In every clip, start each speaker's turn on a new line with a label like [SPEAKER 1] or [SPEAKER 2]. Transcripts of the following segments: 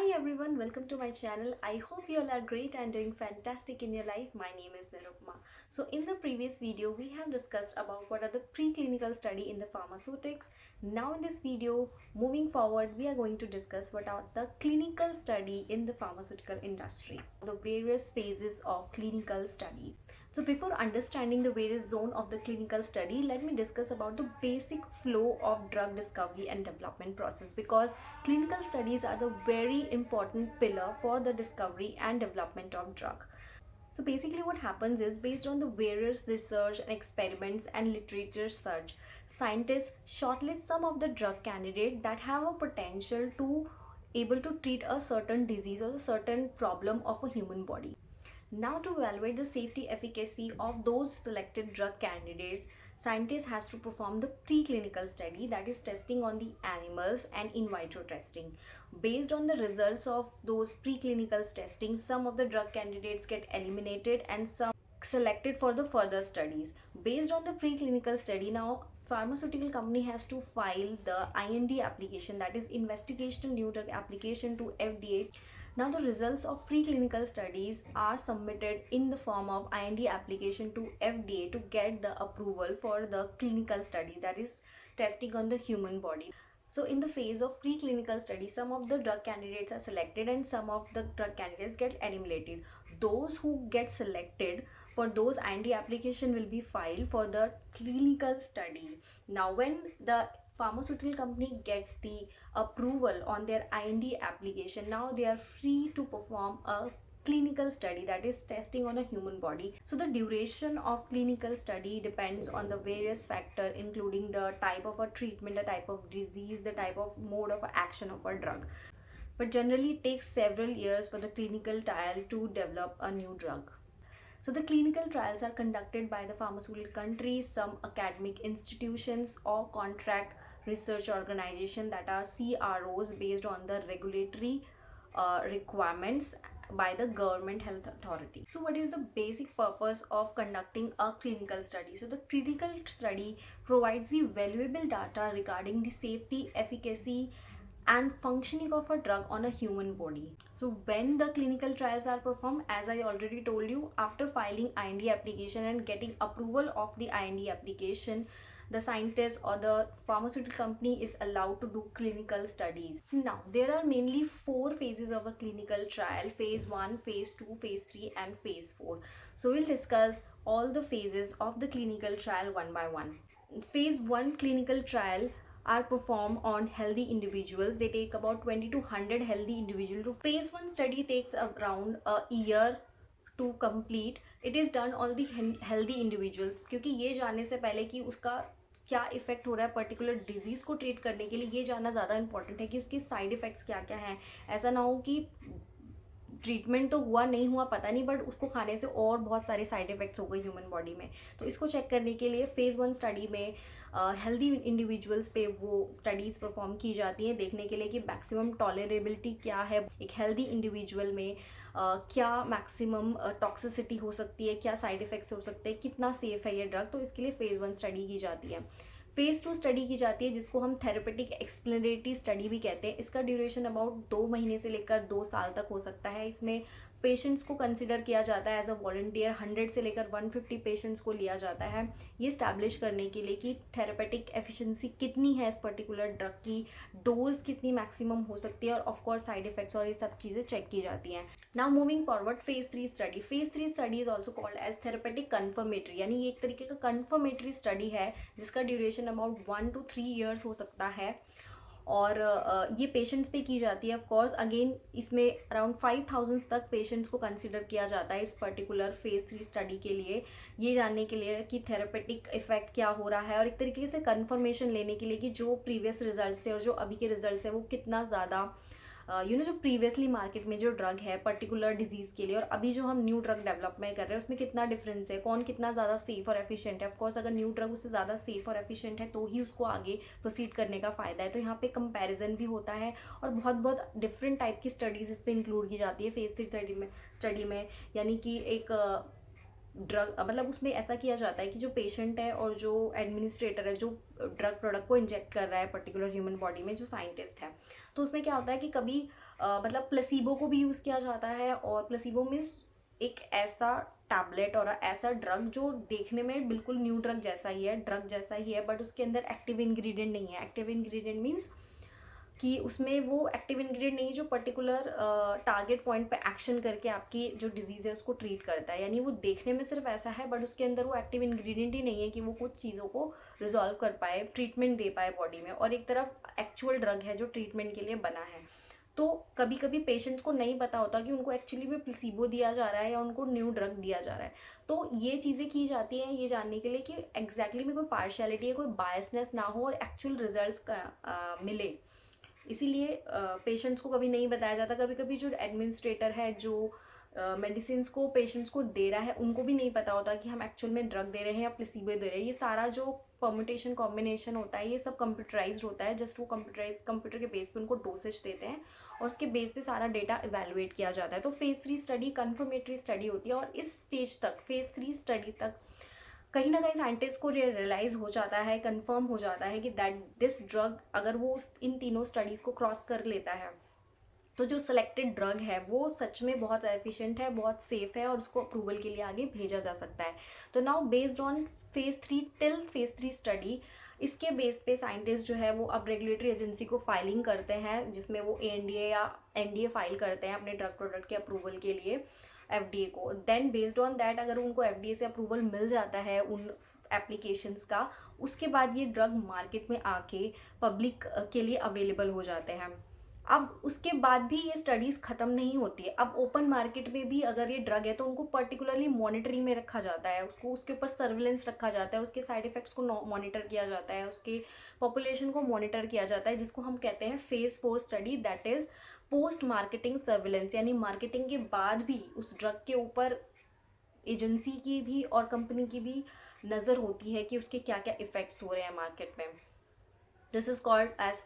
[SPEAKER 1] Hi everyone, welcome to my channel. I hope you all are great and doing fantastic in your life. My name is Nirupma. So in the previous video, we have discussed about what are the preclinical study in the pharmaceutics. Now in this video, moving forward, we are going to discuss what are the clinical study in the pharmaceutical industry. The various phases of clinical studies. So before understanding the various zone of the clinical study, let me discuss about the basic flow of drug discovery and development process, because clinical studies are the very important pillar for the discovery and development of drug. So basically what happens is, based on the various research and experiments and literature search, scientists shortlist some of the drug candidates that have a potential to able to treat a certain disease or a certain problem of a human body. Now, to evaluate the safety efficacy of those selected drug candidates, scientists has to perform the preclinical study, that is testing on the animals and in vitro testing. Based on the results of those preclinical testing, some of the drug candidates get eliminated and some selected for the further studies. Based on the preclinical study, now pharmaceutical company has to file the IND application, that is investigational new drug application, to FDA. Now the results of preclinical studies are submitted in the form of IND application to FDA to get the approval for the clinical study, that is testing on the human body. So in the phase of preclinical study, some of the drug candidates are selected and some of the drug candidates get eliminated. Those who get selected, for those IND application will be filed for the clinical study. Now when the pharmaceutical company gets the approval on their IND application, now they are free to perform a clinical study, that is testing on a human body. So the duration of clinical study depends on the various factor, including the type of a treatment, the type of disease, the type of mode of action of a drug. But generally it takes several years for the clinical trial to develop a new drug. So the clinical trials are conducted by the pharmaceutical countries, some academic institutions or contract research organization, that are CROs, based on the regulatory requirements by the government health authority. So what is the basic purpose of conducting a clinical study? So the clinical study provides the valuable data regarding the safety, efficacy and functioning of a drug on a human body. So when the clinical trials are performed, as I already told you, after filing IND application and getting approval of the IND application, the scientist or the pharmaceutical company is allowed to do clinical studies. Now there are mainly four phases of a clinical trial: phase 1, phase 2, phase 3 and phase 4. So we'll discuss all the phases of the clinical trial one by one. Phase 1 clinical trial are performed on healthy individuals. They take about 20 to 100 healthy individuals. Phase 1 study takes around a year to complete. It is done on the healthy individuals, क्योंकि ये जानने से पहले कि उसका क्या effect हो रहा है पर्टिकुलर डिजीज को ट्रीट करने के लिए, ये जानना ज़्यादा इंपॉर्टेंट है कि उसके साइड इफेक्ट्स क्या क्या हैं. ऐसा ना हो कि ट्रीटमेंट तो हुआ नहीं हुआ पता नहीं, बट उसको खाने से और बहुत सारे साइड इफेक्ट्स हो गए ह्यूमन बॉडी में. तो इसको चेक करने के लिए फेज़ 1 स्टडी में हेल्दी इंडिविजुअल्स पे वो स्टडीज़ परफॉर्म की जाती हैं, देखने के लिए कि मैक्सिमम टॉलरेबिलिटी क्या है एक हेल्दी इंडिविजुअल में, क्या मैक्सिमम टॉक्सिसिटी हो सकती है, क्या साइड इफेक्ट्स हो सकते हैं, कितना सेफ है ये ड्रग. तो इसके लिए फेज़ 1 स्टडी की जाती है. फेज़ 2 स्टडी की जाती है, जिसको हम थेरेपेटिक एक्सप्लेनेटरी स्टडी भी कहते हैं. इसका ड्यूरेशन अबाउट 2 महीने से लेकर 2 साल तक हो सकता है. इसमें पेशेंट्स को कंसिडर किया जाता है एज अ वॉलंटियर. 100 से लेकर 150 पेशेंट्स को लिया जाता है, ये स्टैब्लिश करने के लिए कि थेरेपेटिक एफिशिएंसी कितनी है इस पर्टिकुलर ड्रग की, डोज कितनी मैक्सिमम हो सकती है, और ऑफकोर्स साइड इफेक्ट्स और ये सब चीज़ें चेक की जाती हैं. Now moving forward, phase 3 study. Phase 3 study is also called as therapeutic confirmatory, यानी ये एक तरीके का कन्फर्मेटरी स्टडी है जिसका ड्यूरेशन अबाउट 1 to 3 ईयर्स हो सकता है. और ये पेशेंट्स पे की जाती है. ऑफ कोर्स अगेन इसमें अराउंड 5000 तक पेशेंट्स को कंसिडर किया जाता है इस पर्टिकुलर फेज 3 स्टडी के लिए, ये जानने के लिए कि थेरेपेटिक इफेक्ट क्या हो रहा है, और एक तरीके से कंफर्मेशन लेने के लिए कि जो प्रीवियस रिजल्ट्स थे और जो अभी के रिजल्ट्स हैं वो कितना ज़्यादा जो प्रीवियसली मार्केट में जो ड्रग है पर्टिकुलर डिजीज़ के लिए और अभी जो हम न्यू ड्रग डेवलपमेंट कर रहे हैं उसमें कितना डिफरेंस है, कौन कितना ज़्यादा सेफ और एफिशिएंट है. ऑफकोर्स अगर न्यू ड्रग उससे ज़्यादा सेफ और एफिशिएंट है तो ही उसको आगे प्रोसीड करने का फ़ायदा है. तो यहाँ पे कंपैरिजन भी होता है और बहुत बहुत डिफरेंट टाइप की स्टडीज़ इस पर इंक्लूड की जाती है फेज 3 स्टडी में. यानी कि एक ड्रग मतलब उसमें ऐसा किया जाता है कि जो पेशेंट है और जो एडमिनिस्ट्रेटर है जो ड्रग प्रोडक्ट को इंजेक्ट कर रहा है पर्टिकुलर ह्यूमन बॉडी में, जो साइंटिस्ट है, तो उसमें क्या होता है कि कभी मतलब प्लेसिबो को भी यूज़ किया जाता है। और प्लेसिबो मीन्स एक ऐसा टैबलेट और ऐसा ड्रग जो देखने में बिल्कुल न्यू ड्रग जैसा ही है, ड्रग जैसा ही है, बट उसके अंदर एक्टिव इंग्रेडिएंट नहीं है। एक्टिव इंग्रेडिएंट मीन्स कि उसमें वो एक्टिव इंग्रेडिएंट नहीं जो पर्टिकुलर टारगेट पॉइंट पे एक्शन करके आपकी जो डिजीज़ है उसको ट्रीट करता है। यानी वो देखने में सिर्फ ऐसा है, बट उसके अंदर वो एक्टिव इंग्रेडिएंट ही नहीं है कि वो कुछ चीज़ों को रिजॉल्व कर पाए, ट्रीटमेंट दे पाए बॉडी में। और एक तरफ एक्चुअल ड्रग है जो ट्रीटमेंट के लिए बना है। तो कभी कभी पेशेंट्स को नहीं पता होता कि उनको एक्चुअली में प्लेसिबो दिया जा रहा है या उनको न्यू ड्रग दिया जा रहा है। तो ये चीज़ें की जाती हैं ये जानने के लिए कि एग्जैक्टली में कोई पार्शियलिटी है, कोई बायसनेस ना हो और एक्चुअल रिजल्ट्स का मिले। इसीलिए पेशेंट्स को कभी नहीं बताया जाता। कभी कभी जो एडमिनिस्ट्रेटर है, जो मेडिसिन को पेशेंट्स को दे रहा है, उनको भी नहीं पता होता कि हम एक्चुअल में ड्रग दे रहे हैं या प्लेसिबो दे रहे हैं। ये सारा जो परम्यूटेशन कॉम्बिनेशन होता है ये सब कंप्यूटराइज्ड होता है। जस्ट वो कंप्यूटर के बेस पे उनको डोसेज देते हैं और उसके बेस पे सारा डेटा इवेलुएट किया जाता है। तो फेज़ 3 स्टडी कन्फर्मेटरी स्टडी होती है और इस स्टेज तक, फेज़ 3 स्टडी तक कहीं ना कहीं साइंटिस्ट को रियलाइज़ हो जाता है, कंफर्म हो जाता है कि दैट दिस ड्रग अगर वो इन तीनों स्टडीज़ को क्रॉस कर लेता है तो जो सिलेक्टेड ड्रग है वो सच में बहुत एफिशिएंट है, बहुत सेफ है और उसको अप्रूवल के लिए आगे भेजा जा सकता है। तो now based on phase 3 till phase 3 study, इसके बेस पे साइंटिस्ट जो है वो अब रेगुलेटरी एजेंसी को फाइलिंग करते हैं, जिसमें वो ANDA या NDA फाइल करते हैं अपने ड्रग प्रोडक्ट के अप्रूवल के लिए FDA को। देन बेस्ड ऑन दैट अगर उनको FDA से अप्रूवल मिल जाता है उन एप्लीकेशंस का, उसके बाद ये ड्रग मार्केट में आके पब्लिक के लिए अवेलेबल हो जाते हैं। अब उसके बाद भी ये स्टडीज़ ख़त्म नहीं होती है। अब ओपन मार्केट में भी अगर ये ड्रग है तो उनको पर्टिकुलरली मॉनिटरिंग में रखा जाता है, उसको उसके ऊपर सर्विलेंस रखा जाता है, उसके साइड इफ़ेक्ट्स को मॉनिटर किया जाता है, उसके पॉपुलेशन को मॉनिटर किया जाता है, जिसको हम कहते हैं phase 4 study, that is post marketing surveillance. यानी मार्केटिंग के बाद भी उस ड्रग के ऊपर एजेंसी की भी और कंपनी की भी नज़र होती है कि उसके क्या क्या इफ़ेक्ट्स हो रहे हैं मार्केट में। This is called as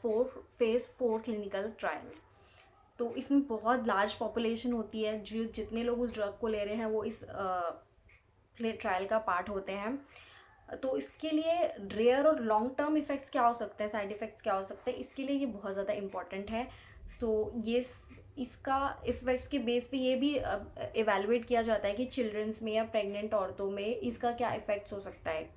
[SPEAKER 1] phase 4 clinical trial. तो इसमें बहुत लार्ज पॉपुलेशन होती है, जो जितने लोग उस ड्रग को ले रहे हैं वो इस ट्रायल का पार्ट होते हैं। तो इसके लिए रेयर और लॉन्ग टर्म इफ़ेक्ट्स क्या हो सकते हैं, साइड इफ़ेक्ट्स क्या हो सकते हैं, इसके लिए ये बहुत ज़्यादा इंपॉर्टेंट है। ये इसका इफ़ेक्ट्स के बेस पे ये भी एवेलुएट किया जाता है कि चिल्ड्रंस में या प्रेग्नेंट औरतों में इसका क्या इफ़ेक्ट्स हो सकता है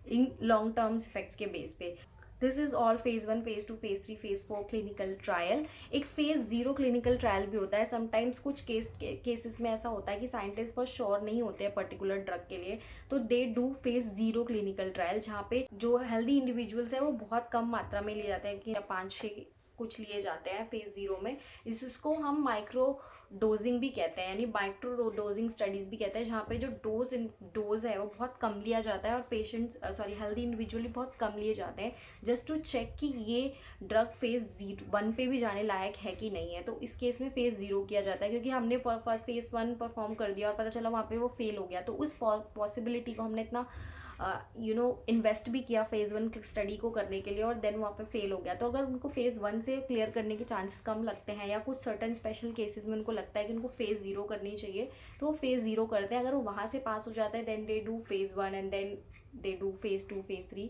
[SPEAKER 1] इन लॉन्ग टर्म इफ़ेक्ट्स के बेस पे। This is all phase 1, phase 2, phase 3, phase 4 clinical trial. एक फेज़ 0 क्लिनिकल ट्रायल भी होता है। समटाइम्स कुछ केसेस में ऐसा होता है कि साइंटिस्ट बहुत श्योर नहीं होते हैं पर्टिकुलर ड्रग के लिए, तो दे डू फेज़ 0 क्लिनिकल ट्रायल, जहाँ पे जो हेल्दी इंडिविजुअल्स हैं वो बहुत कम मात्रा में लिए जाते हैं कि 5-6 कुछ लिए जाते हैं फेज़ 0 में। इसको हम माइक्रो डोजिंग भी कहते हैं, यानी माइक्रो डोजिंग स्टडीज़ भी कहते हैं, जहाँ पे जो डोज है वो बहुत कम लिया जाता है और पेशेंट्स हेल्दी इंडिविजुअली बहुत कम लिए जाते हैं, जस्ट टू चेक कि ये ड्रग फेज़ 1 पे भी जाने लायक है कि नहीं है। तो इस केस में फेज़ 0 किया जाता है, क्योंकि हमने फर्स्ट फेज़ 1 परफॉर्म कर दिया और पता चला वहाँ पे वो फेल हो गया, तो उस पॉसिबिलिटी को हमने इतना इन्वेस्ट भी किया फेज़ 1 स्टडी को करने के लिए और देन वहाँ पे फेल हो गया। तो अगर उनको फेज़ 1 से क्लियर करने के चांसेस कम लगते हैं या कुछ सर्टन स्पेशल केसेस में उनको लगता है कि उनको फेज़ 0 करनी चाहिए, तो वो फेज़ 0 करते हैं। अगर वो वहाँ से पास हो जाता है then they do phase 1 and then they do phase 2, phase 3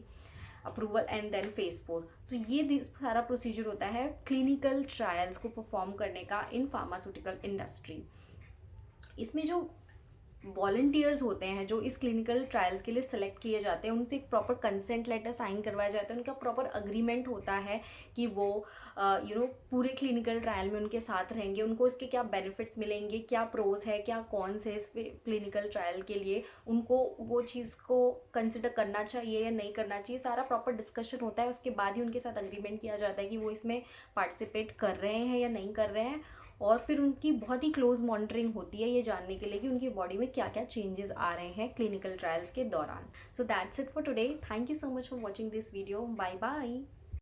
[SPEAKER 1] approval and then phase 4। तो ये सारा प्रोसीजर होता है क्लिनिकल ट्रायल्स को परफॉर्म करने का इन फार्मास्यूटिकल इंडस्ट्री। इसमें जो वॉलंटियर्स होते हैं जो इस क्लिनिकल ट्रायल्स के लिए सेलेक्ट किए जाते हैं, उनसे एक प्रॉपर कंसेंट लेटर साइन करवाया जाता है, उनका प्रॉपर अग्रीमेंट होता है कि वो पूरे क्लिनिकल ट्रायल में उनके साथ रहेंगे, उनको इसके क्या बेनिफिट्स मिलेंगे, क्या प्रोज है क्या कॉन्स है इस क्लिनिकल ट्रायल के लिए, उनको वो चीज़ को कंसिडर करना चाहिए या नहीं करना चाहिए, सारा प्रॉपर डिस्कशन होता है। उसके बाद ही उनके साथ अग्रीमेंट किया जाता है कि वो इसमें पार्टिसिपेट कर रहे हैं या नहीं कर रहे हैं, और फिर उनकी बहुत ही क्लोज मॉनिटरिंग होती है ये जानने के लिए कि उनकी बॉडी में क्या क्या चेंजेस आ रहे हैं क्लिनिकल ट्रायल्स के दौरान। So that's it for today. Thank you so much for watching this video. Bye bye.